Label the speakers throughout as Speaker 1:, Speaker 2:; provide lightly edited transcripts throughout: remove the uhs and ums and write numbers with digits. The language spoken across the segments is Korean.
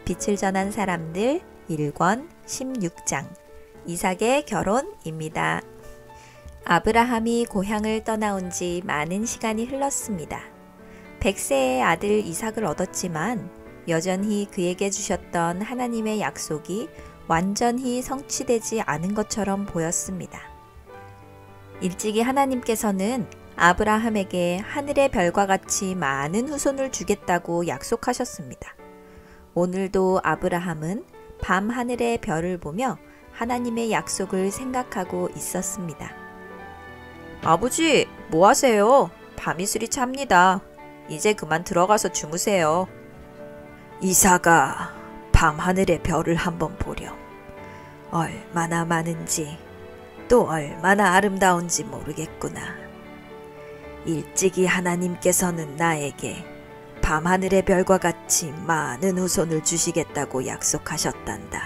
Speaker 1: 빛을 전한 사람들 1권 16장 이삭의 결혼입니다. 아브라함이 고향을 떠나온 지 많은 시간이 흘렀습니다. 100세의 아들 이삭을 얻었지만 여전히 그에게 주셨던 하나님의 약속이 완전히 성취되지 않은 것처럼 보였습니다. 일찍이 하나님께서는 아브라함에게 하늘의 별과 같이 많은 후손을 주겠다고 약속하셨습니다. 오늘도 아브라함은 밤 하늘의 별을 보며 하나님의 약속을 생각하고 있었습니다. 아버지, 뭐 하세요? 밤이슬이 찹니다. 이제 그만 들어가서 주무세요.
Speaker 2: 이삭아, 밤 하늘의 별을 한번 보렴. 얼마나 많은지 또 얼마나 아름다운지 모르겠구나. 일찍이 하나님께서는 나에게 밤하늘의 별과 같이 많은 후손을 주시겠다고 약속하셨단다.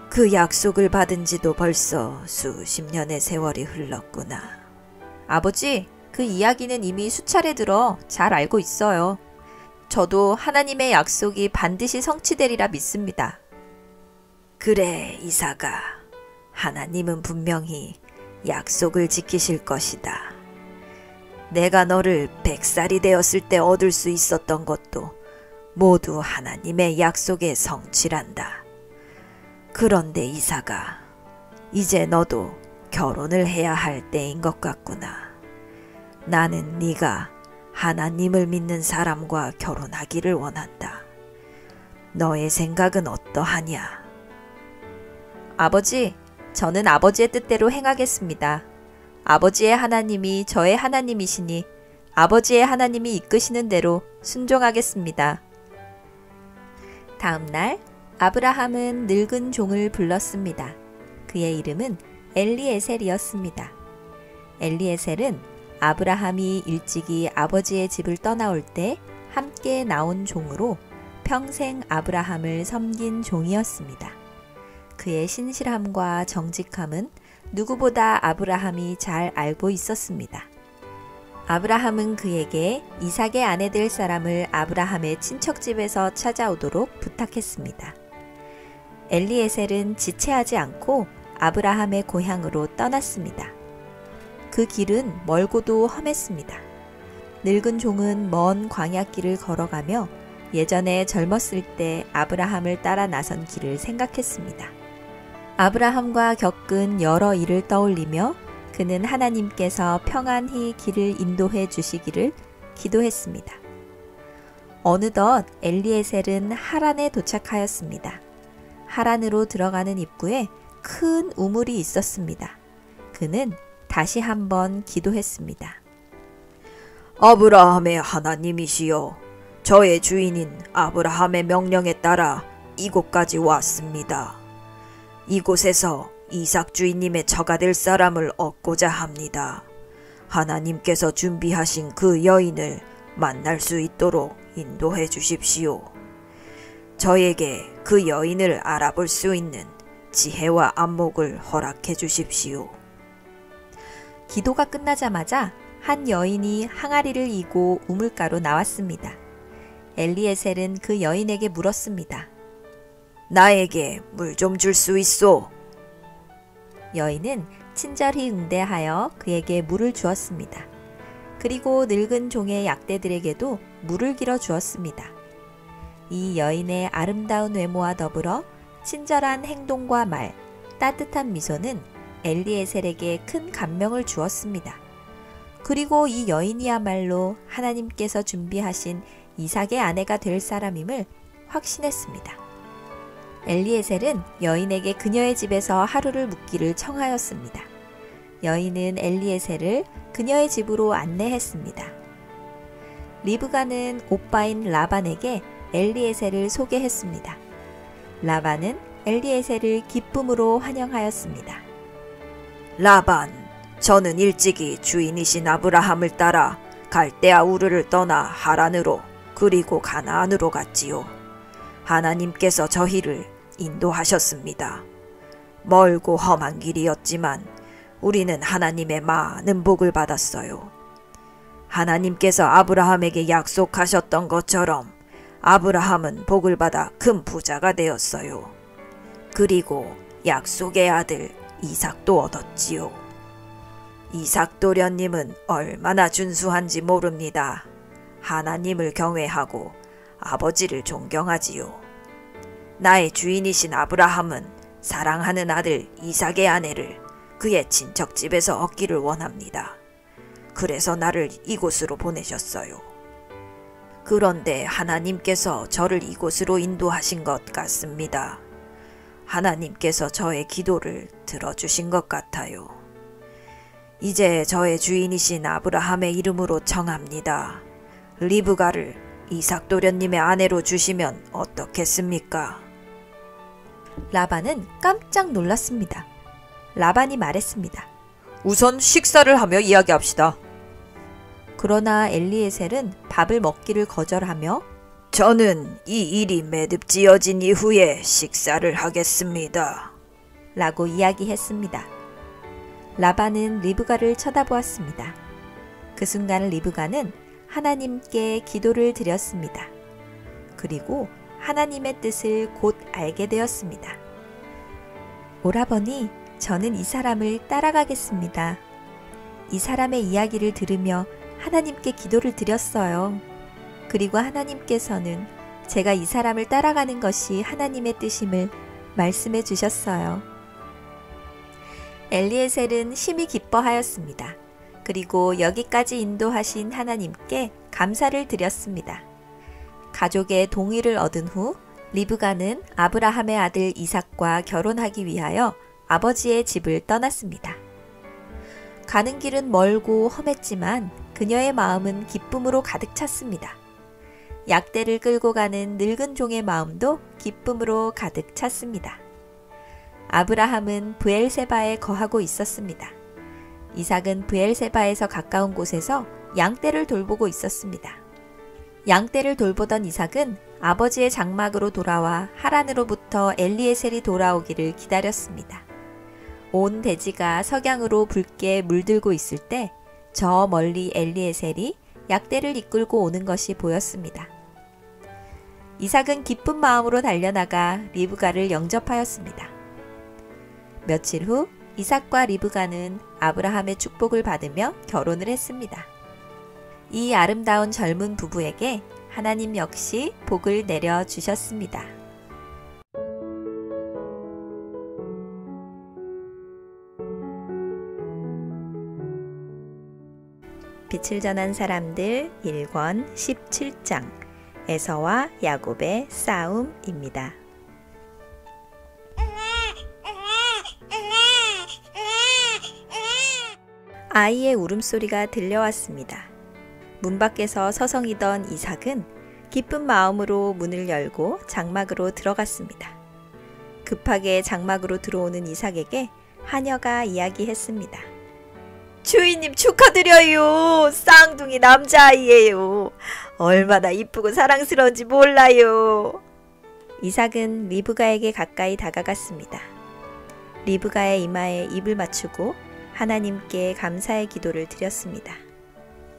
Speaker 2: 그 약속을 받은 지도 벌써 수십 년의 세월이 흘렀구나.
Speaker 1: 아버지, 그 이야기는 이미 수차례 들어 잘 알고 있어요. 저도 하나님의 약속이 반드시 성취되리라 믿습니다.
Speaker 2: 그래, 이삭아. 하나님은 분명히 약속을 지키실 것이다. 내가 너를 100살이 되었을 때 얻을 수 있었던 것도 모두 하나님의 약속의 성취란다. 그런데 이삭아, 이제 너도 결혼을 해야 할 때인 것 같구나. 나는 네가 하나님을 믿는 사람과 결혼하기를 원한다. 너의 생각은 어떠하냐?
Speaker 1: 아버지, 저는 아버지의 뜻대로 행하겠습니다. 아버지의 하나님이 저의 하나님이시니 아버지의 하나님이 이끄시는 대로 순종하겠습니다. 다음 날 아브라함은 늙은 종을 불렀습니다. 그의 이름은 엘리에셀이었습니다. 엘리에셀은 아브라함이 일찍이 아버지의 집을 떠나올 때 함께 나온 종으로 평생 아브라함을 섬긴 종이었습니다. 그의 신실함과 정직함은 누구보다 아브라함이 잘 알고 있었습니다. 아브라함은 그에게 이삭의 아내 될 사람을 아브라함의 친척집에서 찾아오도록 부탁했습니다. 엘리에셀은 지체하지 않고 아브라함의 고향으로 떠났습니다. 그 길은 멀고도 험했습니다. 늙은 종은 먼 광야길을 걸어가며 예전에 젊었을 때 아브라함을 따라 나선 길을 생각했습니다. 아브라함과 겪은 여러 일을 떠올리며 그는 하나님께서 평안히 길을 인도해 주시기를 기도했습니다. 어느덧 엘리에셀은 하란에 도착하였습니다. 하란으로 들어가는 입구에 큰 우물이 있었습니다. 그는 다시 한번 기도했습니다.
Speaker 2: 아브라함의 하나님이시여, 저의 주인인 아브라함의 명령에 따라 이곳까지 왔습니다. 이곳에서 이삭 주인님의 처가 될 사람을 얻고자 합니다. 하나님께서 준비하신 그 여인을 만날 수 있도록 인도해 주십시오. 저에게 그 여인을 알아볼 수 있는 지혜와 안목을 허락해 주십시오.
Speaker 1: 기도가 끝나자마자 한 여인이 항아리를 이고 우물가로 나왔습니다. 엘리에셀은 그 여인에게 물었습니다.
Speaker 2: 나에게 물 좀 줄 수 있소?
Speaker 1: 여인은 친절히 응대하여 그에게 물을 주었습니다. 그리고 늙은 종의 약대들에게도 물을 길어 주었습니다. 이 여인의 아름다운 외모와 더불어 친절한 행동과 말, 따뜻한 미소는 엘리에셀에게 큰 감명을 주었습니다. 그리고 이 여인이야말로 하나님께서 준비하신 이삭의 아내가 될 사람임을 확신했습니다. 엘리에셀은 여인에게 그녀의 집에서 하루를 묵기를 청하였습니다. 여인은 엘리에셀을 그녀의 집으로 안내했습니다. 리브가는 오빠인 라반에게 엘리에셀을 소개했습니다. 라반은 엘리에셀을 기쁨으로 환영하였습니다.
Speaker 2: 라반, 저는 일찍이 주인이신 아브라함을 따라 갈대아 우르를 떠나 하란으로 그리고 가나안으로 갔지요. 하나님께서 저희를 인도하셨습니다. 멀고 험한 길이었지만 우리는 하나님의 많은 복을 받았어요. 하나님께서 아브라함에게 약속하셨던 것처럼 아브라함은 복을 받아 큰 부자가 되었어요. 그리고 약속의 아들 이삭도 얻었지요. 이삭 도련님은 얼마나 준수한지 모릅니다. 하나님을 경외하고 아버지를 존경하지요. 나의 주인이신 아브라함은 사랑하는 아들 이삭의 아내를 그의 친척집에서 얻기를 원합니다. 그래서 나를 이곳으로 보내셨어요. 그런데 하나님께서 저를 이곳으로 인도하신 것 같습니다. 하나님께서 저의 기도를 들어주신 것 같아요. 이제 저의 주인이신 아브라함의 이름으로 청합니다. 리브가를 이삭 도련님의 아내로 주시면 어떻겠습니까?
Speaker 1: 라반은 깜짝 놀랐습니다. 라반이 말했습니다.
Speaker 2: 우선 식사를 하며 이야기합시다.
Speaker 1: 그러나 엘리에셀은 밥을 먹기를 거절하며
Speaker 2: 저는 이 일이 매듭지어진 이후에 식사를 하겠습니다.
Speaker 1: 라고 이야기했습니다. 라반은 리브가를 쳐다보았습니다. 그 순간 리브가는 하나님께 기도를 드렸습니다. 그리고 하나님의 뜻을 곧 알게 되었습니다. 오라버니, 저는 이 사람을 따라가겠습니다. 이 사람의 이야기를 들으며 하나님께 기도를 드렸어요. 그리고 하나님께서는 제가 이 사람을 따라가는 것이 하나님의 뜻임을 말씀해 주셨어요. 엘리에셀은 심히 기뻐하였습니다. 그리고 여기까지 인도하신 하나님께 감사를 드렸습니다. 가족의 동의를 얻은 후 리브가는 아브라함의 아들 이삭과 결혼하기 위하여 아버지의 집을 떠났습니다. 가는 길은 멀고 험했지만 그녀의 마음은 기쁨으로 가득 찼습니다. 약대를 끌고 가는 늙은 종의 마음도 기쁨으로 가득 찼습니다. 아브라함은 브엘세바에 거하고 있었습니다. 이삭은 브엘세바에서 가까운 곳에서 양떼를 돌보고 있었습니다. 양떼를 돌보던 이삭은 아버지의 장막으로 돌아와 하란으로부터 엘리에셀이 돌아오기를 기다렸습니다. 온 대지가 석양으로 붉게 물들고 있을 때 저 멀리 엘리에셀이 약대를 이끌고 오는 것이 보였습니다. 이삭은 기쁜 마음으로 달려나가 리브가를 영접하였습니다. 며칠 후 이삭과 리브가는 아브라함의 축복을 받으며 결혼을 했습니다. 이 아름다운 젊은 부부에게 하나님 역시 복을 내려 주셨습니다. 빛을 전한 사람들 1권 17장 에서와 야곱의 싸움입니다. 아이의 울음소리가 들려왔습니다. 문 밖에서 서성이던 이삭은 기쁜 마음으로 문을 열고 장막으로 들어갔습니다. 급하게 장막으로 들어오는 이삭에게 하녀가 이야기했습니다.
Speaker 2: 주인님 축하드려요. 쌍둥이 남자아이예요. 얼마나 이쁘고 사랑스러운지 몰라요.
Speaker 1: 이삭은 리브가에게 가까이 다가갔습니다. 리브가의 이마에 입을 맞추고 하나님께 감사의 기도를 드렸습니다.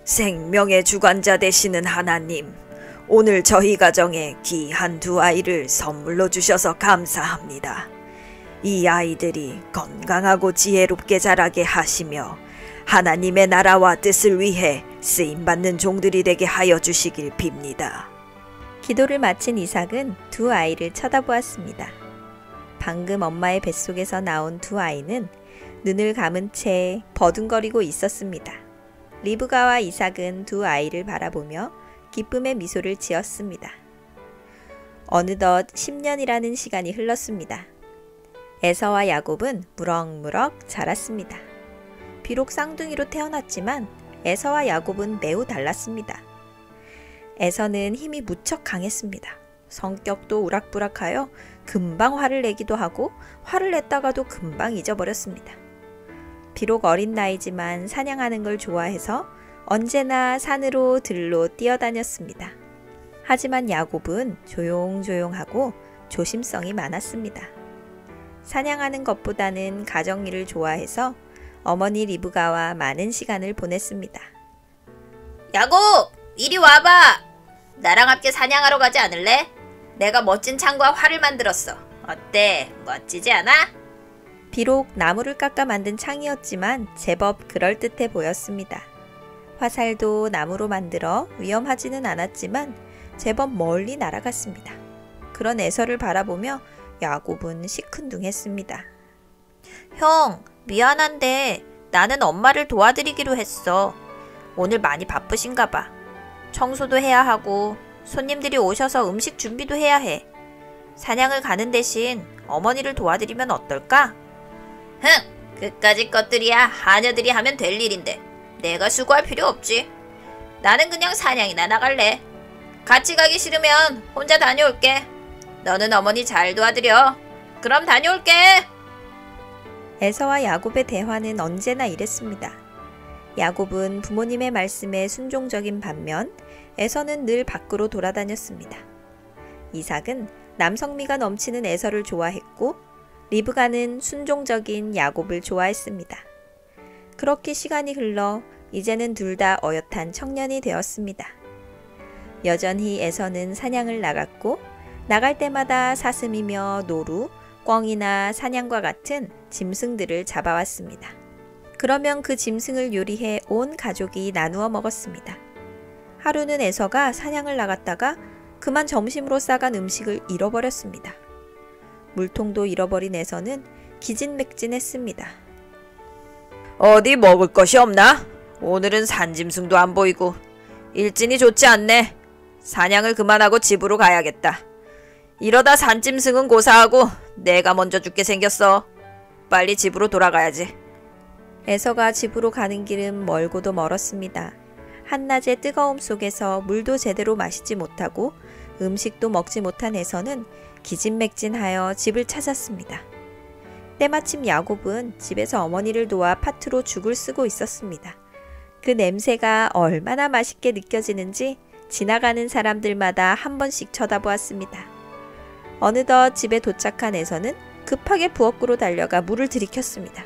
Speaker 2: 생명의 주관자 되시는 하나님, 오늘 저희 가정에 귀한 두 아이를 선물로 주셔서 감사합니다. 이 아이들이 건강하고 지혜롭게 자라게 하시며 하나님의 나라와 뜻을 위해 쓰임받는 종들이 되게 하여 주시길 빕니다.
Speaker 1: 기도를 마친 이삭은 두 아이를 쳐다보았습니다. 방금 엄마의 뱃속에서 나온 두 아이는 눈을 감은 채 버둥거리고 있었습니다. 리브가와 이삭은 두 아이를 바라보며 기쁨의 미소를 지었습니다. 어느덧 10년이라는 시간이 흘렀습니다. 에서와 야곱은 무럭무럭 자랐습니다. 비록 쌍둥이로 태어났지만 에서와 야곱은 매우 달랐습니다. 에서는 힘이 무척 강했습니다. 성격도 우락부락하여 금방 화를 내기도 하고 화를 냈다가도 금방 잊어버렸습니다. 비록 어린 나이지만 사냥하는 걸 좋아해서 언제나 산으로 들로 뛰어다녔습니다. 하지만 야곱은 조용조용하고 조심성이 많았습니다. 사냥하는 것보다는 가정일을 좋아해서 어머니 리브가와 많은 시간을 보냈습니다.
Speaker 2: 야곱, 이리 와봐.
Speaker 3: 나랑 함께 사냥하러 가지 않을래? 내가 멋진 창과 활을 만들었어. 어때? 멋지지 않아?
Speaker 1: 비록 나무를 깎아 만든 창이었지만 제법 그럴듯해 보였습니다. 화살도 나무로 만들어 위험하지는 않았지만 제법 멀리 날아갔습니다. 그런 에서를 바라보며 야곱은 시큰둥했습니다.
Speaker 3: 형, 미안한데 나는 엄마를 도와드리기로 했어. 오늘 많이 바쁘신가 봐. 청소도 해야 하고 손님들이 오셔서 음식 준비도 해야 해. 사냥을 가는 대신 어머니를 도와드리면 어떨까? 흥! 그까짓 것들이야 하녀들이 하면 될 일인데 내가 수고할 필요 없지. 나는 그냥 사냥이나 나갈래. 같이 가기 싫으면 혼자 다녀올게. 너는 어머니 잘 도와드려. 그럼 다녀올게.
Speaker 1: 에서와 야곱의 대화는 언제나 이랬습니다. 야곱은 부모님의 말씀에 순종적인 반면 에서는 늘 밖으로 돌아다녔습니다. 이삭은 남성미가 넘치는 에서를 좋아했고 리브가는 순종적인 야곱을 좋아했습니다. 그렇게 시간이 흘러 이제는 둘 다 어엿한 청년이 되었습니다. 여전히 에서는 사냥을 나갔고 나갈 때마다 사슴이며 노루, 꿩이나 사냥과 같은 짐승들을 잡아왔습니다. 그러면 그 짐승을 요리해 온 가족이 나누어 먹었습니다. 하루는 에서가 사냥을 나갔다가 그만 점심으로 싸간 음식을 잃어버렸습니다. 물통도 잃어버린 에서는 기진맥진했습니다.
Speaker 2: 어디 먹을 것이 없나? 오늘은 산짐승도 안 보이고 일진이 좋지 않네. 사냥을 그만하고 집으로 가야겠다. 이러다 산짐승은 고사하고 내가 먼저 죽게 생겼어. 빨리 집으로 돌아가야지.
Speaker 1: 에서가 집으로 가는 길은 멀고도 멀었습니다. 한낮의 뜨거움 속에서 물도 제대로 마시지 못하고 음식도 먹지 못한 에서는 기진맥진하여 집을 찾았습니다. 때마침 야곱은 집에서 어머니를 도와 파트로 죽을 쓰고 있었습니다. 그 냄새가 얼마나 맛있게 느껴지는지 지나가는 사람들마다 한 번씩 쳐다보았습니다. 어느덧 집에 도착한 에서는 급하게 부엌으로 달려가 물을 들이켰습니다.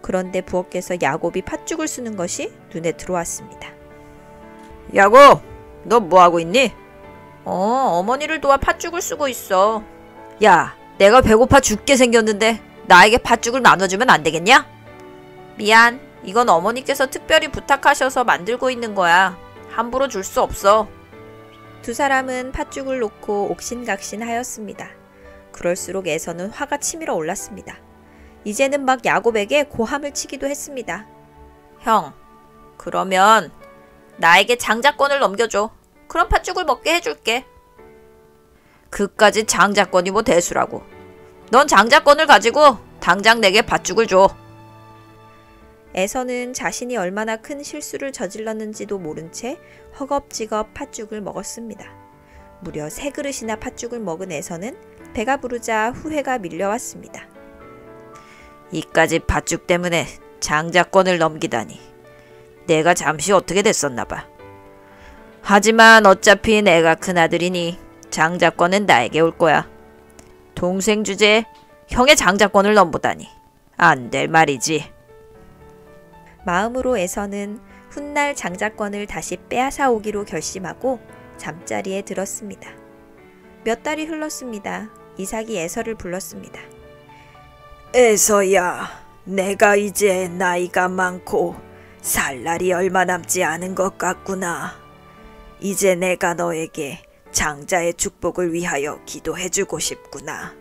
Speaker 1: 그런데 부엌에서 야곱이 팥죽을 쓰는 것이 눈에 들어왔습니다.
Speaker 2: 야곱, 너 뭐하고 있니?
Speaker 3: 어머니를 도와 팥죽을 쓰고 있어.
Speaker 2: 야, 내가 배고파 죽게 생겼는데 나에게 팥죽을 나눠주면 안 되겠냐?
Speaker 3: 미안. 이건 어머니께서 특별히 부탁하셔서 만들고 있는 거야. 함부로 줄 수 없어.
Speaker 1: 두 사람은 팥죽을 놓고 옥신각신하였습니다. 그럴수록 에서는 화가 치밀어 올랐습니다. 이제는 막 야곱에게 고함을 치기도 했습니다.
Speaker 3: 형, 그러면 나에게 장자권을 넘겨줘. 그럼 팥죽을 먹게 해줄게.
Speaker 2: 그까짓 장자권이 뭐 대수라고. 넌 장자권을 가지고 당장 내게 팥죽을 줘.
Speaker 1: 에서는 자신이 얼마나 큰 실수를 저질렀는지도 모른 채 허겁지겁 팥죽을 먹었습니다. 무려 3그릇이나 팥죽을 먹은 에서는 배가 부르자 후회가 밀려왔습니다.
Speaker 2: 이까짓 팥죽 때문에 장자권을 넘기다니. 내가 잠시 어떻게 됐었나 봐. 하지만 어차피 내가 큰아들이니 장자권은 나에게 올 거야. 동생 주제에 형의 장자권을 넘보다니. 안 될 말이지.
Speaker 1: 마음으로 에서는 훗날 장자권을 다시 빼앗아 오기로 결심하고 잠자리에 들었습니다. 몇 달이 흘렀습니다. 이삭이 에서를 불렀습니다.
Speaker 2: 에서야, 내가 이제 나이가 많고 살 날이 얼마 남지 않은 것 같구나. 이제 내가 너에게 장자의 축복을 위하여 기도해주고 싶구나.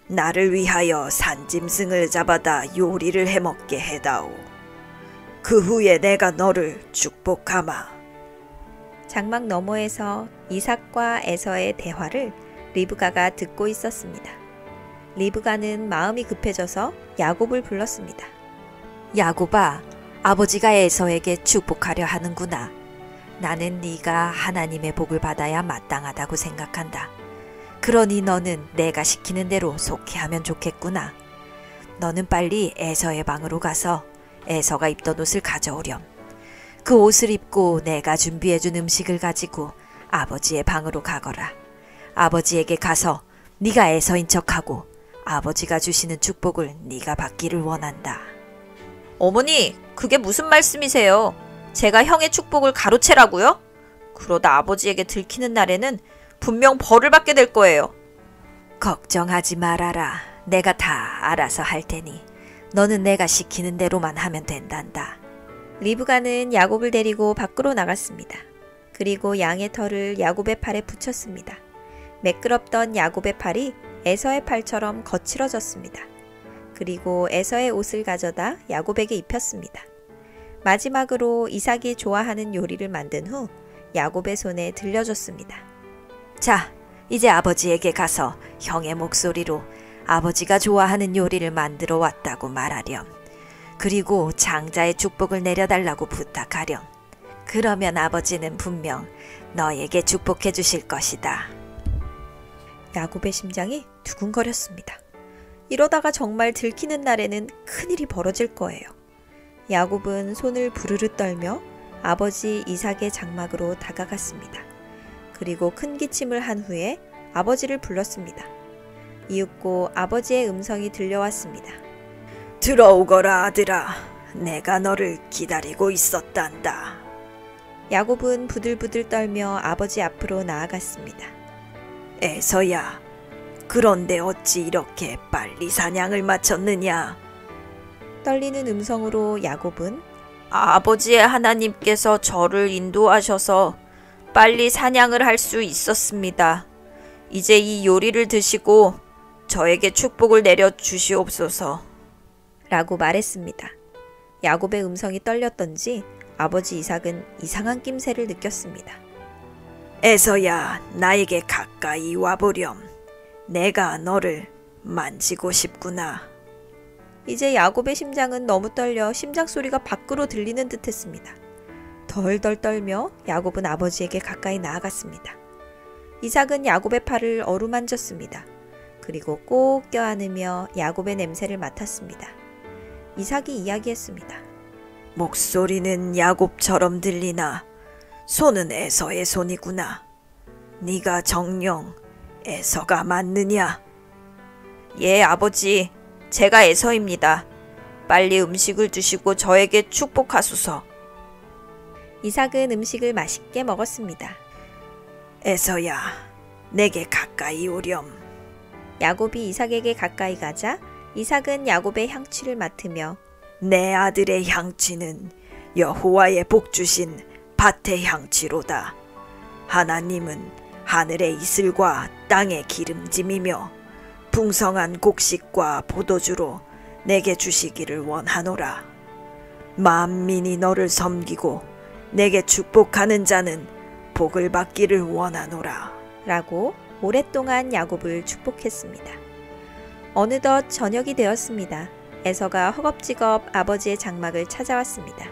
Speaker 2: 나를 위하여 산짐승을 잡아다 요리를 해먹게 해다오. 그 후에 내가 너를 축복하마.
Speaker 1: 장막 너머에서 이삭과 에서의 대화를 리브가가 듣고 있었습니다. 리브가는 마음이 급해져서 야곱을 불렀습니다.
Speaker 4: 야곱아, 아버지가 에서에게 축복하려 하는구나. 나는 네가 하나님의 복을 받아야 마땅하다고 생각한다. 그러니 너는 내가 시키는 대로 속히 하면 좋겠구나. 너는 빨리 에서의 방으로 가서 에서가 입던 옷을 가져오렴. 그 옷을 입고 내가 준비해준 음식을 가지고 아버지의 방으로 가거라. 아버지에게 가서 네가 에서인 척하고 아버지가 주시는 축복을 네가 받기를 원한다.
Speaker 3: 어머니, 그게 무슨 말씀이세요? 제가 형의 축복을 가로채라고요? 그러다 아버지에게 들키는 날에는 분명 벌을 받게 될 거예요.
Speaker 4: 걱정하지 말아라. 내가 다 알아서 할 테니 너는 내가 시키는 대로만 하면 된단다.
Speaker 1: 리브가는 야곱을 데리고 밖으로 나갔습니다. 그리고 양의 털을 야곱의 팔에 붙였습니다. 매끄럽던 야곱의 팔이 에서의 팔처럼 거칠어졌습니다. 그리고 에서의 옷을 가져다 야곱에게 입혔습니다. 마지막으로 이삭이 좋아하는 요리를 만든 후 야곱의 손에 들려줬습니다.
Speaker 4: 자, 이제 아버지에게 가서 형의 목소리로 아버지가 좋아하는 요리를 만들어 왔다고 말하렴. 그리고 장자의 축복을 내려달라고 부탁하렴. 그러면 아버지는 분명 너에게 축복해 주실 것이다.
Speaker 1: 야곱의 심장이 두근거렸습니다. 이러다가 정말 들키는 날에는 큰일이 벌어질 거예요. 야곱은 손을 부르르 떨며 아버지 이삭의 장막으로 다가갔습니다. 그리고 큰 기침을 한 후에 아버지를 불렀습니다. 이윽고 아버지의 음성이 들려왔습니다.
Speaker 2: 들어오거라 아들아. 내가 너를 기다리고 있었단다.
Speaker 1: 야곱은 부들부들 떨며 아버지 앞으로 나아갔습니다.
Speaker 2: 에서야, 그런데 어찌 이렇게 빨리 사냥을 마쳤느냐?
Speaker 1: 떨리는 음성으로 야곱은
Speaker 3: 아버지의 하나님께서 저를 인도하셔서 빨리 사냥을 할 수 있었습니다. 이제 이 요리를 드시고 저에게 축복을 내려 주시옵소서.
Speaker 1: 라고 말했습니다. 야곱의 음성이 떨렸던지 아버지 이삭은 이상한 낌새를 느꼈습니다.
Speaker 2: 에서야, 나에게 가까이 와보렴. 내가 너를 만지고 싶구나.
Speaker 1: 이제 야곱의 심장은 너무 떨려 심장 소리가 밖으로 들리는 듯 했습니다. 덜덜 떨며 야곱은 아버지에게 가까이 나아갔습니다. 이삭은 야곱의 팔을 어루만졌습니다. 그리고 꼭 껴안으며 야곱의 냄새를 맡았습니다. 이삭이 이야기했습니다.
Speaker 2: 목소리는 야곱처럼 들리나 손은 에서의 손이구나. 네가 정녕 에서가 맞느냐?
Speaker 3: 예, 아버지. 제가 에서입니다. 빨리 음식을 드시고 저에게 축복하소서.
Speaker 1: 이삭은 음식을 맛있게 먹었습니다.
Speaker 2: 에서야, 내게 가까이 오렴.
Speaker 1: 야곱이 이삭에게 가까이 가자 이삭은 야곱의 향취를 맡으며
Speaker 2: 내 아들의 향취는 여호와의 복 주신 밭의 향취로다. 하나님은 하늘의 이슬과 땅의 기름짐이며 풍성한 곡식과 포도주로 내게 주시기를 원하노라. 만민이 너를 섬기고 내게 축복하는 자는 복을 받기를 원하노라.
Speaker 1: 라고 오랫동안 야곱을 축복했습니다. 어느덧 저녁이 되었습니다. 에서가 허겁지겁 아버지의 장막을 찾아왔습니다.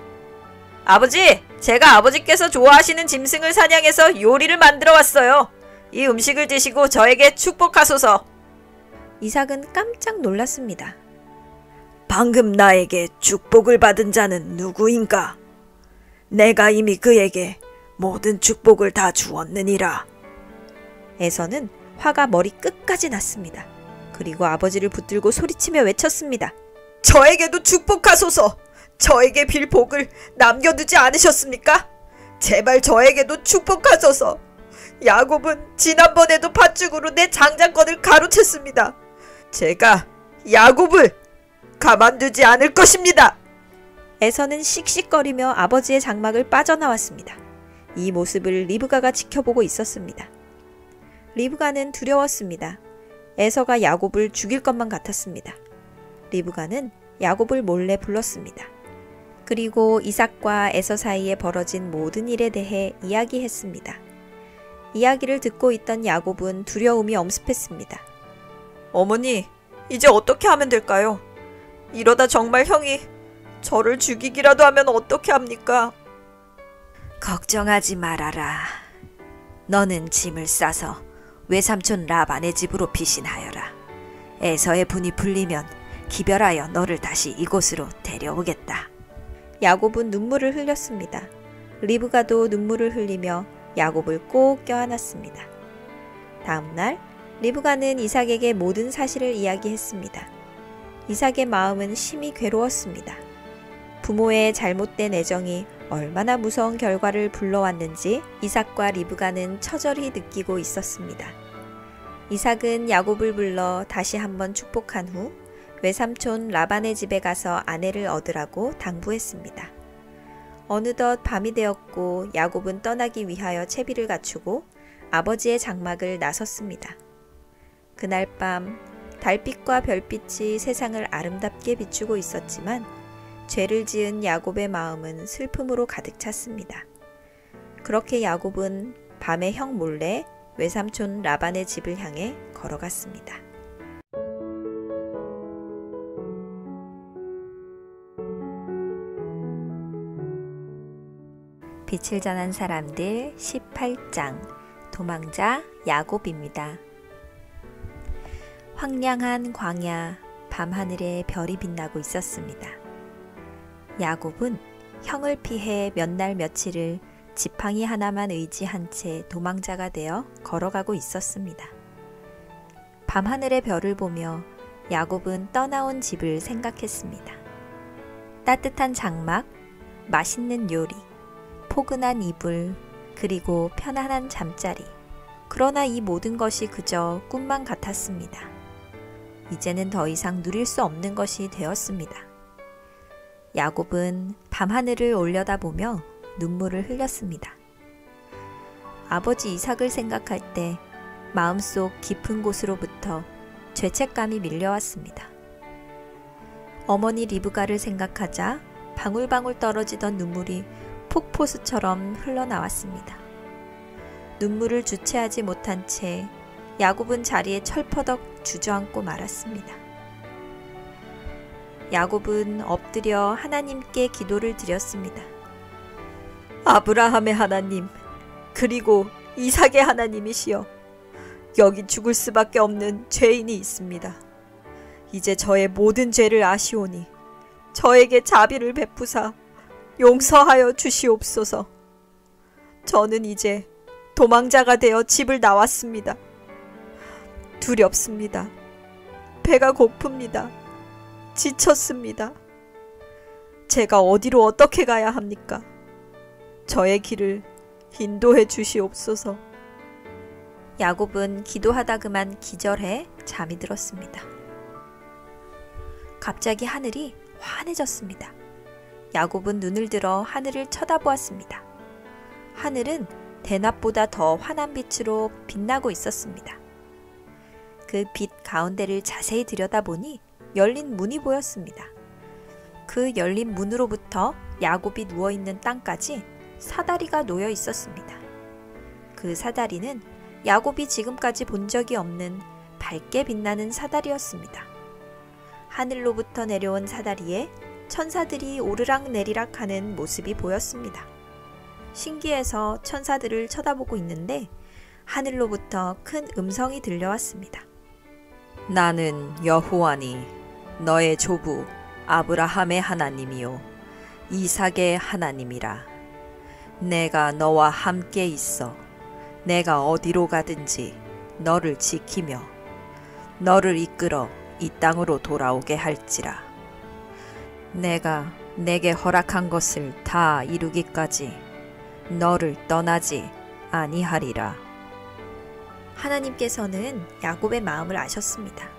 Speaker 3: 아버지! 제가 아버지께서 좋아하시는 짐승을 사냥해서 요리를 만들어 왔어요. 이 음식을 드시고 저에게 축복하소서.
Speaker 1: 이삭은 깜짝 놀랐습니다.
Speaker 2: 방금 나에게 축복을 받은 자는 누구인가? 내가 이미 그에게 모든 축복을 다 주었느니라.
Speaker 1: 에서는 화가 머리 끝까지 났습니다. 그리고 아버지를 붙들고 소리치며 외쳤습니다.
Speaker 2: 저에게도 축복하소서. 저에게 빌 복을 남겨두지 않으셨습니까? 제발 저에게도 축복하소서. 야곱은 지난번에도 팥죽으로 내 장자권을 가로챘습니다. 제가 야곱을 가만두지 않을 것입니다.
Speaker 1: 에서는 씩씩거리며 아버지의 장막을 빠져나왔습니다. 이 모습을 리브가가 지켜보고 있었습니다. 리브가는 두려웠습니다. 에서가 야곱을 죽일 것만 같았습니다. 리브가는 야곱을 몰래 불렀습니다. 그리고 이삭과 에서 사이에 벌어진 모든 일에 대해 이야기했습니다. 이야기를 듣고 있던 야곱은 두려움이 엄습했습니다.
Speaker 3: 어머니, 이제 어떻게 하면 될까요? 이러다 정말 형이 저를 죽이기라도 하면 어떻게 합니까?
Speaker 4: 걱정하지 말아라. 너는 짐을 싸서 외삼촌 라반의 집으로 피신하여라. 에서의 분이 풀리면 기별하여 너를 다시 이곳으로 데려오겠다.
Speaker 1: 야곱은 눈물을 흘렸습니다. 리브가도 눈물을 흘리며 야곱을 꼭 껴안았습니다. 다음 날 리브가는 이삭에게 모든 사실을 이야기했습니다. 이삭의 마음은 심히 괴로웠습니다. 부모의 잘못된 애정이 얼마나 무서운 결과를 불러왔는지 이삭과 리브가는 처절히 느끼고 있었습니다. 이삭은 야곱을 불러 다시 한번 축복한 후 외삼촌 라반의 집에 가서 아내를 얻으라고 당부했습니다. 어느덧 밤이 되었고 야곱은 떠나기 위하여 채비를 갖추고 아버지의 장막을 나섰습니다. 그날 밤 달빛과 별빛이 세상을 아름답게 비추고 있었지만 죄를 지은 야곱의 마음은 슬픔으로 가득 찼습니다. 그렇게 야곱은 밤에 형 몰래 외삼촌 라반의 집을 향해 걸어갔습니다. 빛을 전한 사람들 18장 도망자 야곱입니다. 황량한 광야 밤하늘에 별이 빛나고 있었습니다. 야곱은 형을 피해 몇 날 며칠을 지팡이 하나만 의지한 채 도망자가 되어 걸어가고 있었습니다. 밤하늘의 별을 보며 야곱은 떠나온 집을 생각했습니다. 따뜻한 장막, 맛있는 요리, 포근한 이불, 그리고 편안한 잠자리. 그러나 이 모든 것이 그저 꿈만 같았습니다. 이제는 더 이상 누릴 수 없는 것이 되었습니다. 야곱은 밤하늘을 올려다보며 눈물을 흘렸습니다. 아버지 이삭을 생각할 때 마음속 깊은 곳으로부터 죄책감이 밀려왔습니다. 어머니 리브가를 생각하자 방울방울 떨어지던 눈물이 폭포수처럼 흘러나왔습니다. 눈물을 주체하지 못한 채 야곱은 자리에 철퍼덕 주저앉고 말았습니다. 야곱은 엎드려 하나님께 기도를 드렸습니다. 아브라함의 하나님, 그리고 이삭의 하나님이시여, 여기 죽을 수밖에 없는 죄인이 있습니다. 이제 저의 모든 죄를 아시오니 저에게 자비를 베푸사 용서하여 주시옵소서. 저는 이제 도망자가 되어 집을 나왔습니다. 두렵습니다. 배가 고픕니다. 지쳤습니다. 제가 어디로 어떻게 가야 합니까? 저의 길을 인도해 주시옵소서. 야곱은 기도하다 그만 기절해 잠이 들었습니다. 갑자기 하늘이 환해졌습니다. 야곱은 눈을 들어 하늘을 쳐다보았습니다. 하늘은 대낮보다 더 환한 빛으로 빛나고 있었습니다. 그 빛 가운데를 자세히 들여다보니 열린 문이 보였습니다. 그 열린 문으로부터 야곱이 누워있는 땅까지 사다리가 놓여 있었습니다. 그 사다리는 야곱이 지금까지 본 적이 없는 밝게 빛나는 사다리였습니다. 하늘로부터 내려온 사다리에 천사들이 오르락내리락 하는 모습이 보였습니다. 신기해서 천사들을 쳐다보고 있는데 하늘로부터 큰 음성이 들려왔습니다.
Speaker 4: 나는 여호와니 너의 조부 아브라함의 하나님이요 이삭의 하나님이라. 내가 너와 함께 있어 내가 어디로 가든지 너를 지키며 너를 이끌어 이 땅으로 돌아오게 할지라. 내가 내게 허락한 것을 다 이루기까지 너를 떠나지 아니하리라.
Speaker 1: 하나님께서는 야곱의 마음을 아셨습니다.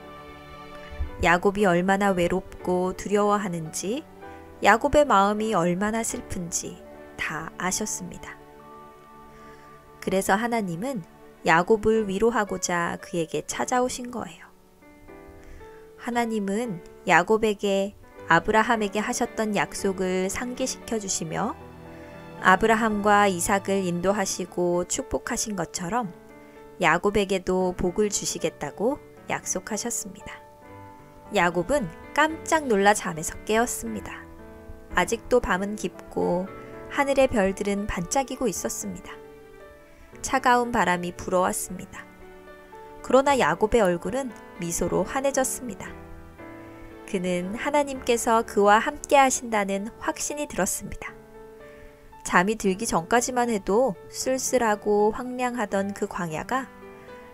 Speaker 1: 야곱이 얼마나 외롭고 두려워하는지, 야곱의 마음이 얼마나 슬픈지 다 아셨습니다. 그래서 하나님은 야곱을 위로하고자 그에게 찾아오신 거예요. 하나님은 야곱에게 아브라함에게 하셨던 약속을 상기시켜 주시며 아브라함과 이삭을 인도하시고 축복하신 것처럼 야곱에게도 복을 주시겠다고 약속하셨습니다. 야곱은 깜짝 놀라 잠에서 깨었습니다. 아직도 밤은 깊고 하늘의 별들은 반짝이고 있었습니다. 차가운 바람이 불어왔습니다. 그러나 야곱의 얼굴은 미소로 환해졌습니다. 그는 하나님께서 그와 함께 하신다는 확신이 들었습니다. 잠이 들기 전까지만 해도 쓸쓸하고 황량하던 그 광야가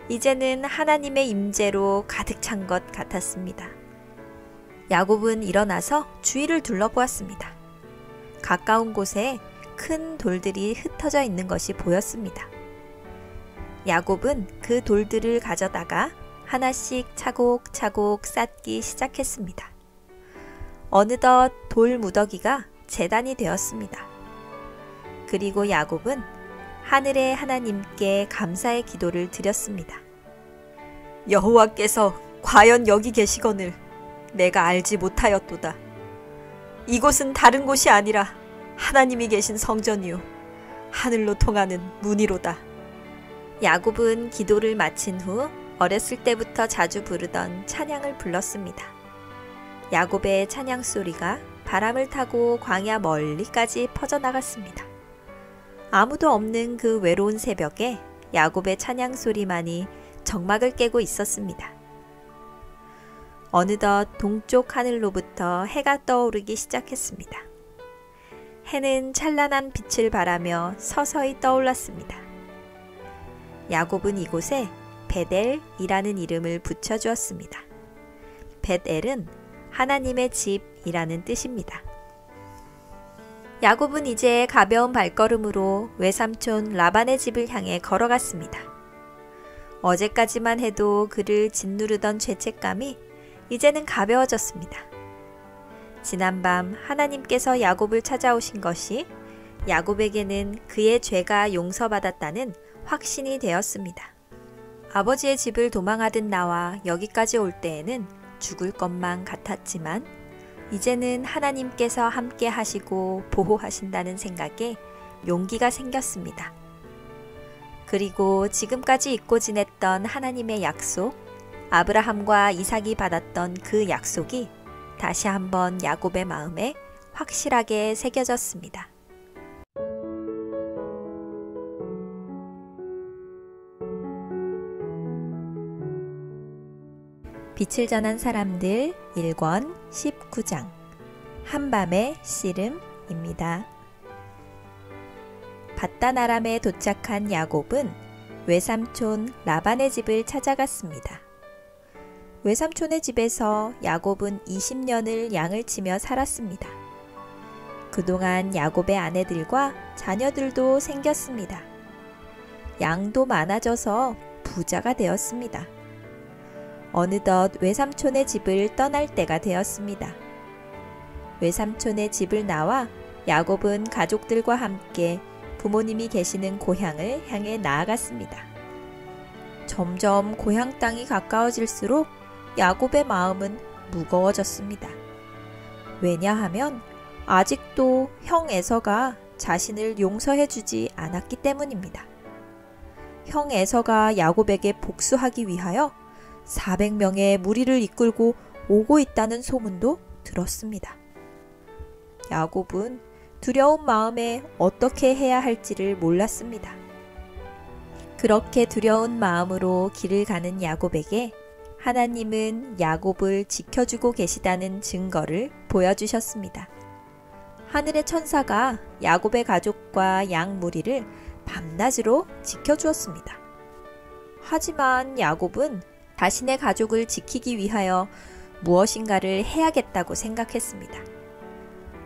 Speaker 1: 이제는 하나님의 임재로 가득 찬 것 같았습니다. 야곱은 일어나서 주위를 둘러보았습니다. 가까운 곳에 큰 돌들이 흩어져 있는 것이 보였습니다. 야곱은 그 돌들을 가져다가 하나씩 차곡차곡 쌓기 시작했습니다. 어느덧 돌 무더기가 제단이 되었습니다. 그리고 야곱은 하늘의 하나님께 감사의 기도를 드렸습니다.
Speaker 2: 여호와께서 과연 여기 계시거늘 내가 알지 못하였도다. 이곳은 다른 곳이 아니라 하나님이 계신 성전이요 하늘로 통하는 문이로다.
Speaker 1: 야곱은 기도를 마친 후 어렸을 때부터 자주 부르던 찬양을 불렀습니다. 야곱의 찬양 소리가 바람을 타고 광야 멀리까지 퍼져나갔습니다. 아무도 없는 그 외로운 새벽에 야곱의 찬양 소리만이 정막을 깨고 있었습니다. 어느덧 동쪽 하늘로부터 해가 떠오르기 시작했습니다. 해는 찬란한 빛을 발하며 서서히 떠올랐습니다. 야곱은 이곳에 벳엘이라는 이름을 붙여주었습니다. 벳엘은 하나님의 집이라는 뜻입니다. 야곱은 이제 가벼운 발걸음으로 외삼촌 라반의 집을 향해 걸어갔습니다. 어제까지만 해도 그를 짓누르던 죄책감이 이제는 가벼워졌습니다. 지난밤 하나님께서 야곱을 찾아오신 것이 야곱에게는 그의 죄가 용서받았다는 확신이 되었습니다. 아버지의 집을 도망하듯 나와 여기까지 올 때에는 죽을 것만 같았지만 이제는 하나님께서 함께 하시고 보호하신다는 생각에 용기가 생겼습니다. 그리고 지금까지 잊고 지냈던 하나님의 약속, 아브라함과 이삭이 받았던 그 약속이 다시 한번 야곱의 마음에 확실하게 새겨졌습니다. 빛을 전한 사람들 1권 19장 한밤의 씨름입니다. 밧단 아람에 도착한 야곱은 외삼촌 라반의 집을 찾아갔습니다. 외삼촌의 집에서 야곱은 20년을 양을 치며 살았습니다. 그동안 야곱의 아내들과 자녀들도 생겼습니다. 양도 많아져서 부자가 되었습니다. 어느덧 외삼촌의 집을 떠날 때가 되었습니다. 외삼촌의 집을 나와 야곱은 가족들과 함께 부모님이 계시는 고향을 향해 나아갔습니다. 점점 고향 땅이 가까워질수록 야곱의 마음은 무거워졌습니다. 왜냐하면 아직도 형 에서가 자신을 용서해주지 않았기 때문입니다. 형 에서가 야곱에게 복수하기 위하여 400명의 무리를 이끌고 오고 있다는 소문도 들었습니다. 야곱은 두려운 마음에 어떻게 해야 할지를 몰랐습니다. 그렇게 두려운 마음으로 길을 가는 야곱에게 하나님은 야곱을 지켜주고 계시다는 증거를 보여주셨습니다. 하늘의 천사가 야곱의 가족과 양 무리를 밤낮으로 지켜주었습니다. 하지만 야곱은 자신의 가족을 지키기 위하여 무엇인가를 해야겠다고 생각했습니다.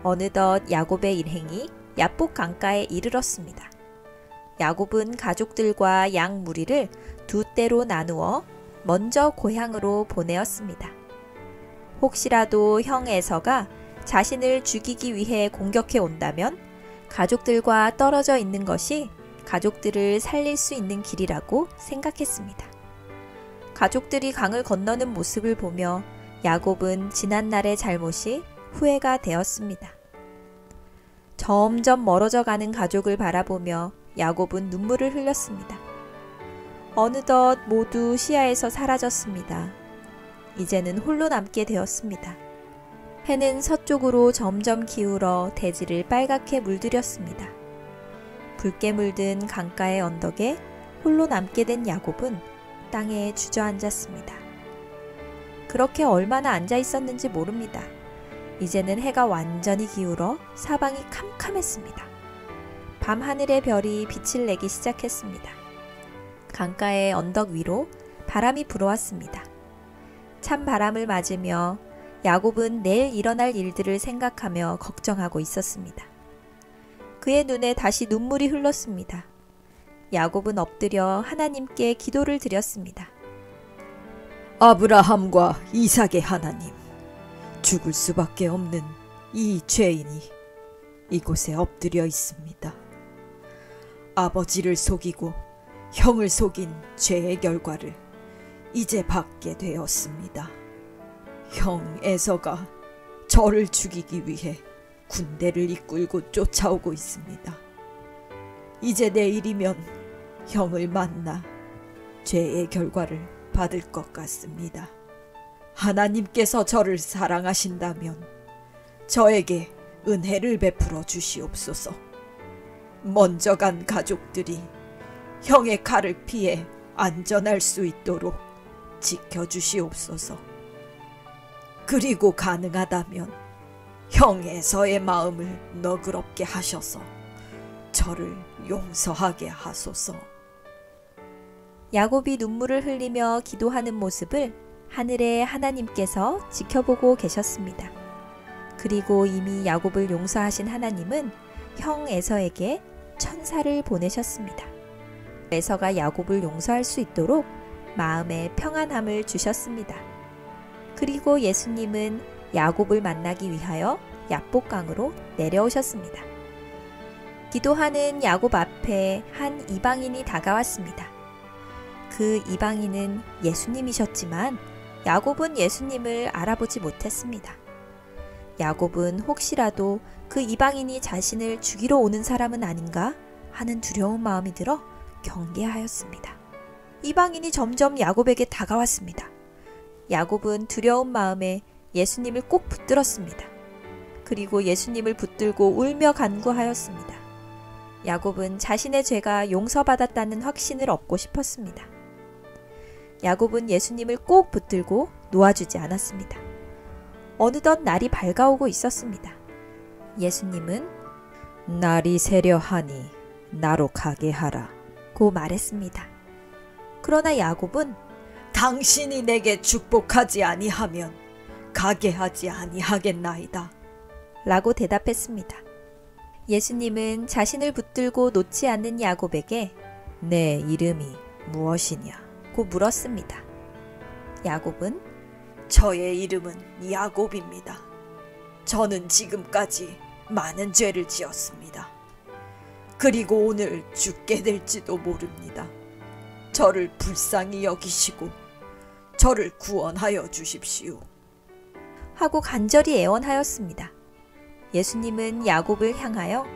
Speaker 1: 어느덧 야곱의 일행이 야복 강가에 이르렀습니다. 야곱은 가족들과 양 무리를 두 떼로 나누어 먼저 고향으로 보내었습니다. 혹시라도 형 에서가 자신을 죽이기 위해 공격해 온다면 가족들과 떨어져 있는 것이 가족들을 살릴 수 있는 길이라고 생각했습니다. 가족들이 강을 건너는 모습을 보며 야곱은 지난날의 잘못이 후회가 되었습니다. 점점 멀어져 가는 가족을 바라보며 야곱은 눈물을 흘렸습니다. 어느덧 모두 시야에서 사라졌습니다. 이제는 홀로 남게 되었습니다. 해는 서쪽으로 점점 기울어 대지를 빨갛게 물들였습니다. 붉게 물든 강가의 언덕에 홀로 남게 된 야곱은 땅에 주저앉았습니다. 그렇게 얼마나 앉아 있었는지 모릅니다. 이제는 해가 완전히 기울어 사방이 캄캄했습니다. 밤하늘의 별이 빛을 내기 시작했습니다. 강가의 언덕 위로 바람이 불어왔습니다. 찬 바람을 맞으며 야곱은 내일 일어날 일들을 생각하며 걱정하고 있었습니다. 그의 눈에 다시 눈물이 흘렀습니다. 야곱은 엎드려 하나님께 기도를 드렸습니다.
Speaker 2: 아브라함과 이삭의 하나님, 죽을 수밖에 없는 이 죄인이 이곳에 엎드려 있습니다. 아버지를 속이고 형을 속인 죄의 결과를 이제 받게 되었습니다. 형 에서가 저를 죽이기 위해 군대를 이끌고 쫓아오고 있습니다. 이제 내일이면 형을 만나 죄의 결과를 받을 것 같습니다. 하나님께서 저를 사랑하신다면 저에게 은혜를 베풀어 주시옵소서. 먼저 간 가족들이 형의 칼을 피해 안전할 수 있도록 지켜주시옵소서. 그리고 가능하다면 형 에서의 마음을 너그럽게 하셔서 저를 용서하게 하소서.
Speaker 1: 야곱이 눈물을 흘리며 기도하는 모습을 하늘의 하나님께서 지켜보고 계셨습니다. 그리고 이미 야곱을 용서하신 하나님은 형 에서에게 천사를 보내셨습니다. 에서가 야곱을 용서할 수 있도록 마음의 평안함을 주셨습니다. 그리고 예수님은 야곱을 만나기 위하여 야복강으로 내려오셨습니다. 기도하는 야곱 앞에 한 이방인이 다가왔습니다. 그 이방인은 예수님이셨지만 야곱은 예수님을 알아보지 못했습니다. 야곱은 혹시라도 그 이방인이 자신을 죽이러 오는 사람은 아닌가 하는 두려운 마음이 들어 경계하였습니다. 이방인이 점점 야곱에게 다가왔습니다. 야곱은 두려운 마음에 예수님을 꼭 붙들었습니다. 그리고 예수님을 붙들고 울며 간구하였습니다. 야곱은 자신의 죄가 용서받았다는 확신을 얻고 싶었습니다. 야곱은 예수님을 꼭 붙들고 놓아주지 않았습니다. 어느덧 날이 밝아오고 있었습니다. 예수님은
Speaker 4: 날이 새려하니 나로 가게 하라
Speaker 1: 고 말했습니다. 그러나 야곱은
Speaker 2: 당신이 내게 축복하지 아니하면 가게 하지 아니하겠나이다
Speaker 1: 라고 대답했습니다. 예수님은 자신을 붙들고 놓지 않는 야곱에게
Speaker 4: 내 이름이 무엇이냐
Speaker 1: 고 물었습니다. 야곱은
Speaker 2: 저의 이름은 야곱입니다. 저는 지금까지 많은 죄를 지었습니다. 그리고 오늘 죽게 될지도 모릅니다. 저를 불쌍히 여기시고 저를 구원하여 주십시오.
Speaker 1: 하고 간절히 애원하였습니다. 예수님은 야곱을 향하여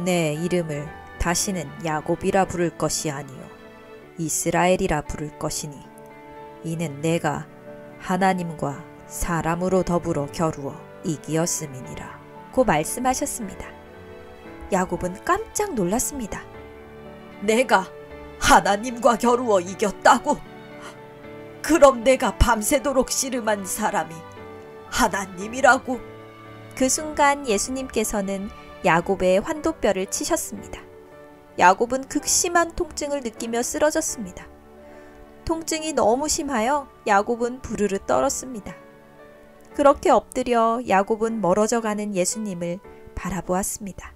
Speaker 4: 내 이름을 다시는 야곱이라 부를 것이 아니요 이스라엘이라 부를 것이니 이는 내가 하나님과 사람으로 더불어 겨루어 이기었음이니라
Speaker 1: 고 말씀하셨습니다. 야곱은 깜짝 놀랐습니다.
Speaker 2: 내가 하나님과 겨루어 이겼다고? 그럼 내가 밤새도록 씨름한 사람이 하나님이라고?
Speaker 1: 그 순간 예수님께서는 야곱의 환도뼈를 치셨습니다. 야곱은 극심한 통증을 느끼며 쓰러졌습니다. 통증이 너무 심하여 야곱은 부르르 떨었습니다. 그렇게 엎드려 야곱은 멀어져가는 예수님을 바라보았습니다.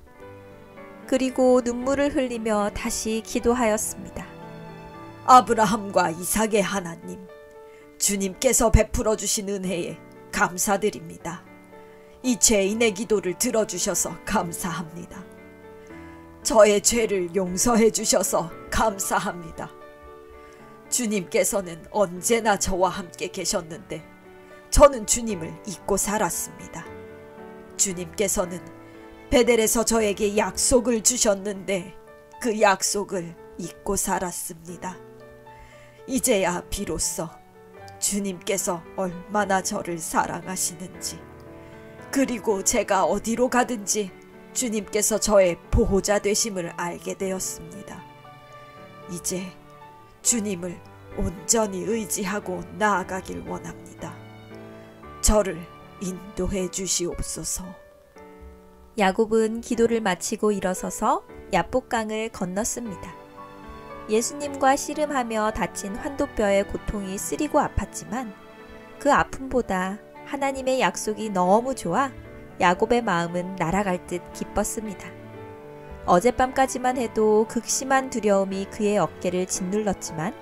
Speaker 1: 그리고 눈물을 흘리며 다시 기도하였습니다.
Speaker 2: 아브라함과 이삭의 하나님, 주님께서 베풀어 주신 은혜에 감사드립니다. 이 죄인의 기도를 들어주셔서 감사합니다. 저의 죄를 용서해 주셔서 감사합니다. 주님께서는 언제나 저와 함께 계셨는데 저는 주님을 잊고 살았습니다. 주님께서는 베델에서 저에게 약속을 주셨는데 그 약속을 잊고 살았습니다. 이제야 비로소 주님께서 얼마나 저를 사랑하시는지, 그리고 제가 어디로 가든지 주님께서 저의 보호자 되심을 알게 되었습니다. 이제 주님을 온전히 의지하고 나아가길 원합니다. 저를 인도해 주시옵소서.
Speaker 1: 야곱은 기도를 마치고 일어서서 야복강을 건넜습니다. 예수님과 씨름하며 다친 환도뼈의 고통이 쓰리고 아팠지만 그 아픔보다 하나님의 약속이 너무 좋아 야곱의 마음은 날아갈 듯 기뻤습니다. 어젯밤까지만 해도 극심한 두려움이 그의 어깨를 짓눌렀지만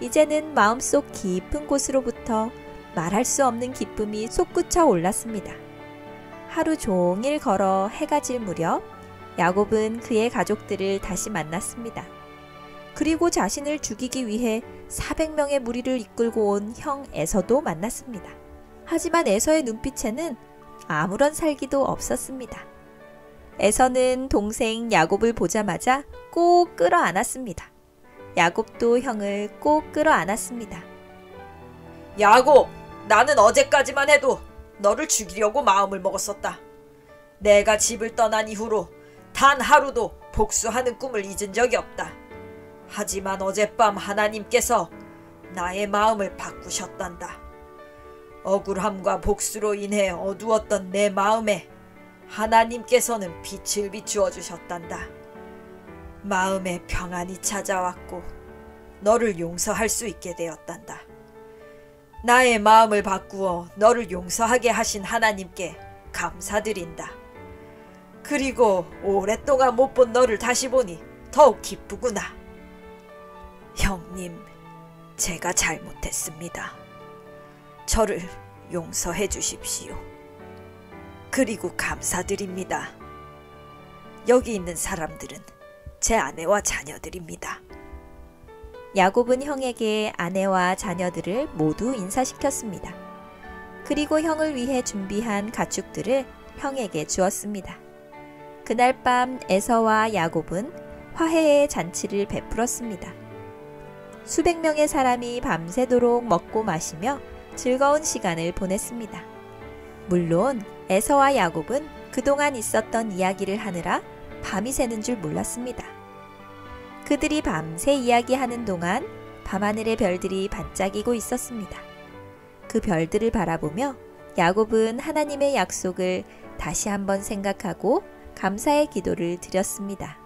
Speaker 1: 이제는 마음속 깊은 곳으로부터 말할 수 없는 기쁨이 솟구쳐 올랐습니다. 하루 종일 걸어 해가 질 무렵 야곱은 그의 가족들을 다시 만났습니다. 그리고 자신을 죽이기 위해 400명의 무리를 이끌고 온 형 에서도 만났습니다. 하지만 에서의 눈빛에는 아무런 살기도 없었습니다. 에서는 동생 야곱을 보자마자 꼭 끌어안았습니다. 야곱도 형을 꼭 끌어안았습니다.
Speaker 2: 야곱, 나는 어제까지만 해도 너를 죽이려고 마음을 먹었었다. 내가 집을 떠난 이후로 단 하루도 복수하는 꿈을 잊은 적이 없다. 하지만 어젯밤 하나님께서 나의 마음을 바꾸셨단다. 억울함과 복수로 인해 어두웠던 내 마음에 하나님께서는 빛을 비추어 주셨단다. 마음에 평안이 찾아왔고 너를 용서할 수 있게 되었단다. 나의 마음을 바꾸어 너를 용서하게 하신 하나님께 감사드린다. 그리고 오랫동안 못 본 너를 다시 보니 더욱 기쁘구나. 형님, 제가 잘못했습니다. 저를 용서해 주십시오. 그리고 감사드립니다. 여기 있는 사람들은 제 아내와 자녀들입니다.
Speaker 1: 야곱은 형에게 아내와 자녀들을 모두 인사시켰습니다. 그리고 형을 위해 준비한 가축들을 형에게 주었습니다. 그날 밤 에서와 야곱은 화해의 잔치를 베풀었습니다. 수백 명의 사람이 밤새도록 먹고 마시며 즐거운 시간을 보냈습니다. 물론 에서와 야곱은 그동안 있었던 이야기를 하느라 밤이 새는 줄 몰랐습니다. 그들이 밤새 이야기하는 동안 밤하늘의 별들이 반짝이고 있었습니다. 그 별들을 바라보며 야곱은 하나님의 약속을 다시 한번 생각하고 감사의 기도를 드렸습니다.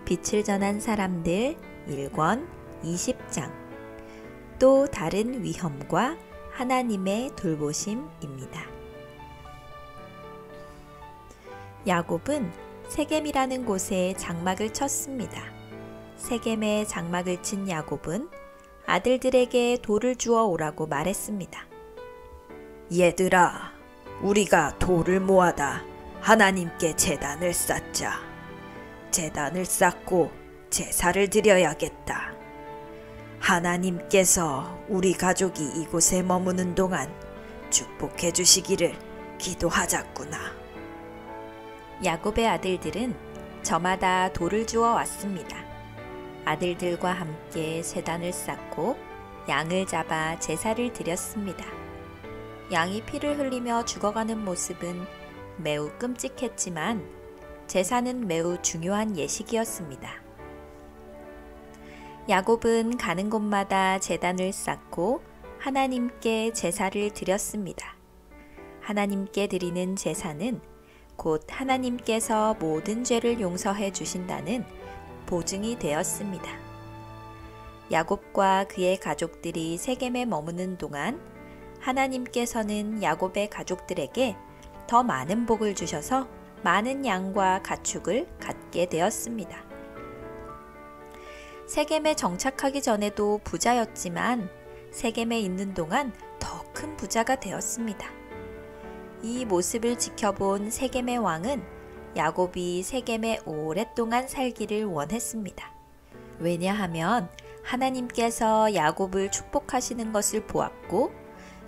Speaker 1: 빛을 전한 사람들 1권 20장. 또 다른 위험과 하나님의 돌보심입니다. 야곱은 세겜이라는 곳에 장막을 쳤습니다. 세겜에 장막을 친 야곱은 아들들에게 돌을 주워 오라고 말했습니다.
Speaker 2: 얘들아, 우리가 돌을 모아다 하나님께 제단을 쌓자. 제단을 쌓고 제사를 드려야겠다. 하나님께서 우리 가족이 이곳에 머무는 동안 축복해 주시기를 기도하자꾸나.
Speaker 1: 야곱의 아들들은 저마다 돌을 주워 왔습니다. 아들들과 함께 제단을 쌓고 양을 잡아 제사를 드렸습니다. 양이 피를 흘리며 죽어가는 모습은 매우 끔찍했지만 제사는 매우 중요한 예식이었습니다. 야곱은 가는 곳마다 제단을 쌓고 하나님께 제사를 드렸습니다. 하나님께 드리는 제사는 곧 하나님께서 모든 죄를 용서해 주신다는 보증이 되었습니다. 야곱과 그의 가족들이 세겜에 머무는 동안 하나님께서는 야곱의 가족들에게 더 많은 복을 주셔서 많은 양과 가축을 갖게 되었습니다. 세겜에 정착하기 전에도 부자였지만 세겜에 있는 동안 더 큰 부자가 되었습니다. 이 모습을 지켜본 세겜의 왕은 야곱이 세겜에 오랫동안 살기를 원했습니다. 왜냐하면 하나님께서 야곱을 축복하시는 것을 보았고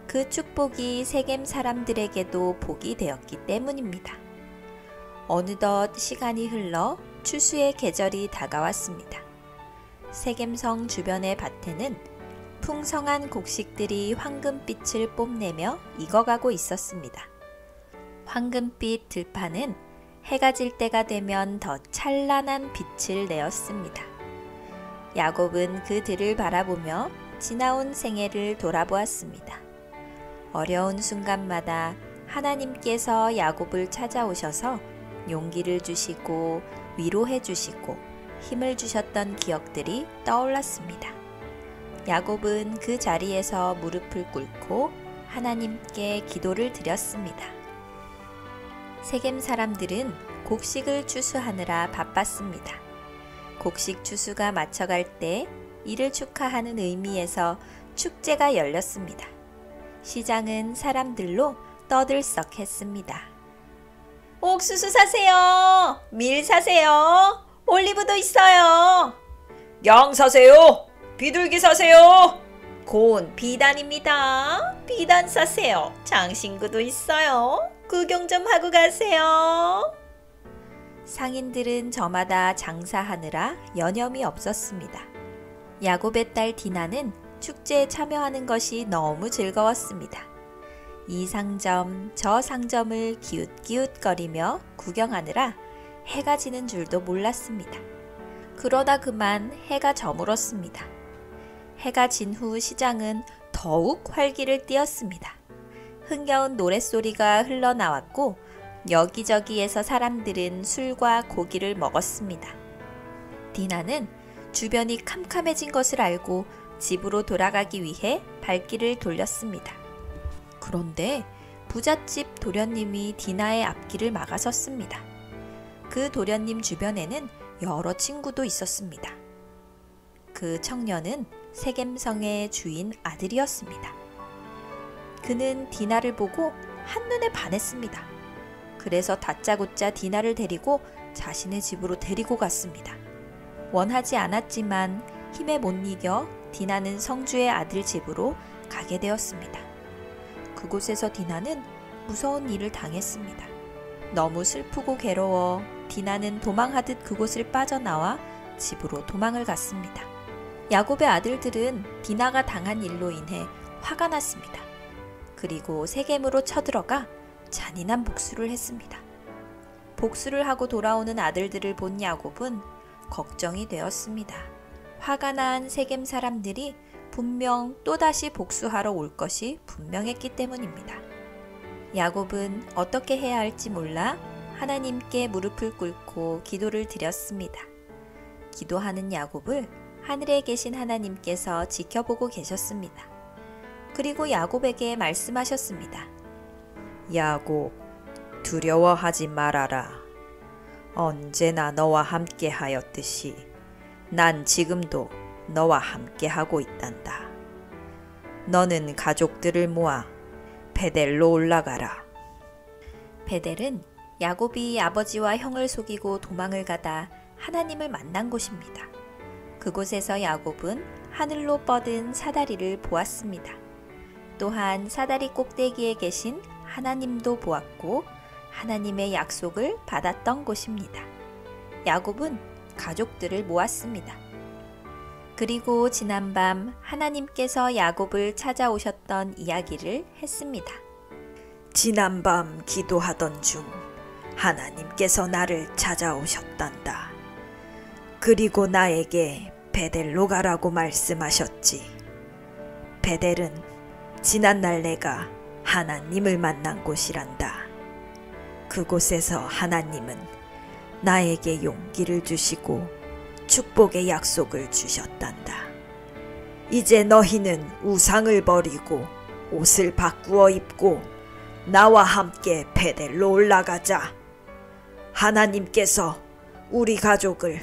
Speaker 1: 그 축복이 세겜 사람들에게도 복이 되었기 때문입니다. 어느덧 시간이 흘러 추수의 계절이 다가왔습니다. 세겜성 주변의 밭에는 풍성한 곡식들이 황금빛을 뽐내며 익어가고 있었습니다. 황금빛 들판은 해가 질 때가 되면 더 찬란한 빛을 내었습니다. 야곱은 그 들을 바라보며 지나온 생애를 돌아보았습니다. 어려운 순간마다 하나님께서 야곱을 찾아오셔서 용기를 주시고 위로해 주시고 힘을 주셨던 기억들이 떠올랐습니다. 야곱은 그 자리에서 무릎을 꿇고 하나님께 기도를 드렸습니다. 세겜 사람들은 곡식을 추수하느라 바빴습니다. 곡식 추수가 마쳐갈 때 이를 축하하는 의미에서 축제가 열렸습니다. 시장은 사람들로 떠들썩했습니다. 옥수수 사세요. 밀 사세요. 올리브도 있어요.
Speaker 2: 양 사세요. 비둘기 사세요.
Speaker 1: 고운 비단입니다. 비단 사세요. 장신구도 있어요. 구경 좀 하고 가세요. 상인들은 저마다 장사하느라 여념이 없었습니다. 야곱의 딸 디나는 축제에 참여하는 것이 너무 즐거웠습니다. 이 상점 저 상점을 기웃기웃거리며 구경하느라 해가 지는 줄도 몰랐습니다. 그러다 그만 해가 저물었습니다. 해가 진 후 시장은 더욱 활기를 띠었습니다. 흥겨운 노랫소리가 흘러나왔고 여기저기에서 사람들은 술과 고기를 먹었습니다. 디나는 주변이 캄캄해진 것을 알고 집으로 돌아가기 위해 발길을 돌렸습니다. 그런데 부잣집 도련님이 디나의 앞길을 막아섰습니다. 그 도련님 주변에는 여러 친구도 있었습니다. 그 청년은 세겜성의 주인 아들이었습니다. 그는 디나를 보고 한눈에 반했습니다. 그래서 다짜고짜 디나를 데리고 자신의 집으로 데리고 갔습니다. 원하지 않았지만 힘에 못 이겨 디나는 성주의 아들 집으로 가게 되었습니다. 그곳에서 디나는 무서운 일을 당했습니다. 너무 슬프고 괴로워 디나는 도망하듯 그곳을 빠져나와 집으로 도망을 갔습니다. 야곱의 아들들은 디나가 당한 일로 인해 화가 났습니다. 그리고 세겜으로 쳐들어가 잔인한 복수를 했습니다. 복수를 하고 돌아오는 아들들을 본 야곱은 걱정이 되었습니다. 화가 난 세겜 사람들이 분명 또다시 복수하러 올 것이 분명했기 때문입니다. 야곱은 어떻게 해야 할지 몰라 하나님께 무릎을 꿇고 기도를 드렸습니다. 기도하는 야곱을 하늘에 계신 하나님께서 지켜보고 계셨습니다. 그리고 야곱에게 말씀하셨습니다.
Speaker 2: 야곱, 두려워하지 말아라. 언제나 너와 함께 하였듯이 난 지금도 너와 함께 하고 있단다. 너는 가족들을 모아 베델로 올라가라.
Speaker 1: 베델은 야곱이 아버지와 형을 속이고 도망을 가다 하나님을 만난 곳입니다. 그곳에서 야곱은 하늘로 뻗은 사다리를 보았습니다. 또한 사다리 꼭대기에 계신 하나님도 보았고 하나님의 약속을 받았던 곳입니다. 야곱은 가족들을 모았습니다. 그리고 지난밤 하나님께서 야곱을 찾아오셨던 이야기를 했습니다.
Speaker 2: 지난밤 기도하던 중 하나님께서 나를 찾아오셨단다. 그리고 나에게 베델로 가라고 말씀하셨지. 베델은 지난날 내가 하나님을 만난 곳이란다. 그곳에서 하나님은 나에게 용기를 주시고 축복의 약속을 주셨단다. 이제 너희는 우상을 버리고 옷을 바꾸어 입고 나와 함께 베델로 올라가자. 하나님께서 우리 가족을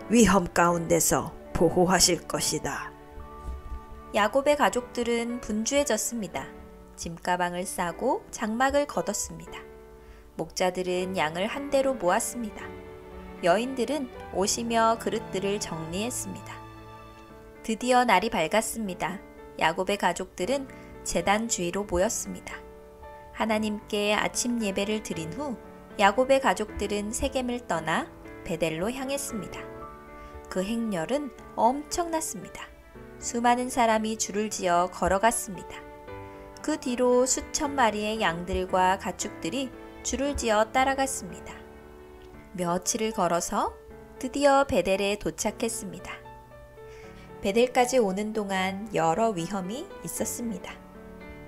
Speaker 2: 위험 가운데서 보호하실 것이다.
Speaker 1: 야곱의 가족들은 분주해졌습니다. 짐가방을 싸고 장막을 걷었습니다. 목자들은 양을 한 대로 모았습니다. 여인들은 옷이며 그릇들을 정리했습니다. 드디어 날이 밝았습니다. 야곱의 가족들은 제단 주위로 모였습니다. 하나님께 아침 예배를 드린 후 야곱의 가족들은 세겜을 떠나 베델로 향했습니다. 그 행렬은 엄청났습니다. 수많은 사람이 줄을 지어 걸어갔습니다. 그 뒤로 수천 마리의 양들과 가축들이 줄을 지어 따라갔습니다. 며칠을 걸어서 드디어 베델에 도착했습니다. 베델까지 오는 동안 여러 위험이 있었습니다.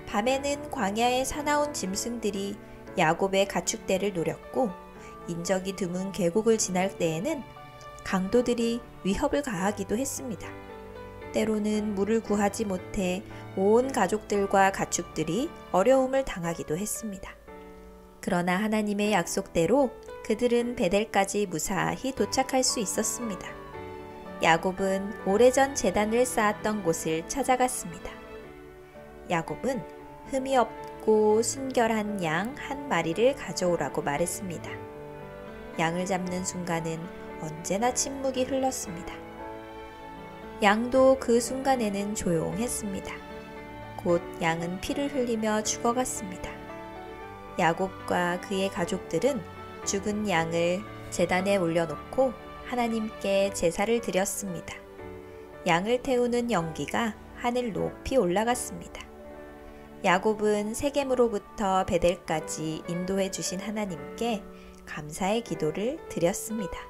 Speaker 1: 밤에는 광야의 사나운 짐승들이 야곱의 가축대를 노렸고 인적이 드문 계곡을 지날 때에는 강도들이 위협을 가하기도 했습니다. 때로는 물을 구하지 못해 온 가족들과 가축들이 어려움을 당하기도 했습니다. 그러나 하나님의 약속대로 그들은 베델까지 무사히 도착할 수 있었습니다. 야곱은 오래전 제단을 쌓았던 곳을 찾아갔습니다. 야곱은 흠이 없고 순결한 양 한 마리를 가져오라고 말했습니다. 양을 잡는 순간은 언제나 침묵이 흘렀습니다. 양도 그 순간에는 조용했습니다. 곧 양은 피를 흘리며 죽어갔습니다. 야곱과 그의 가족들은 죽은 양을 제단에 올려놓고 하나님께 제사를 드렸습니다. 양을 태우는 연기가 하늘 높이 올라갔습니다. 야곱은 세겜으로부터 베델까지 인도해 주신 하나님께 감사의 기도를 드렸습니다.